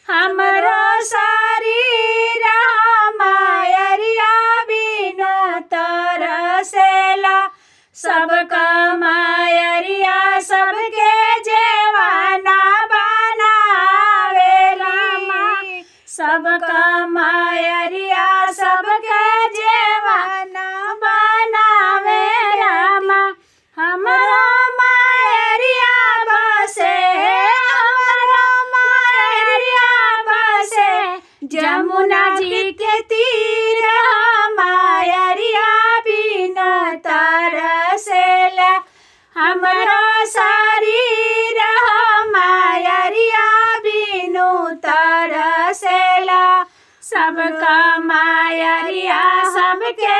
हमरो शरीर मायरिया बिनु तरसेला सबका मायरिया सबके जेवाना बनावेला सबका मायरिया सबके जेवाना बनावे रामा हमरो मायरिया बसे हमरो मायरिया बसे जमुना जी के तीर मायरिया बिनु तरसेला हमरो शरीर मायरिया बिनु तरसेला सबका मायरिया सबके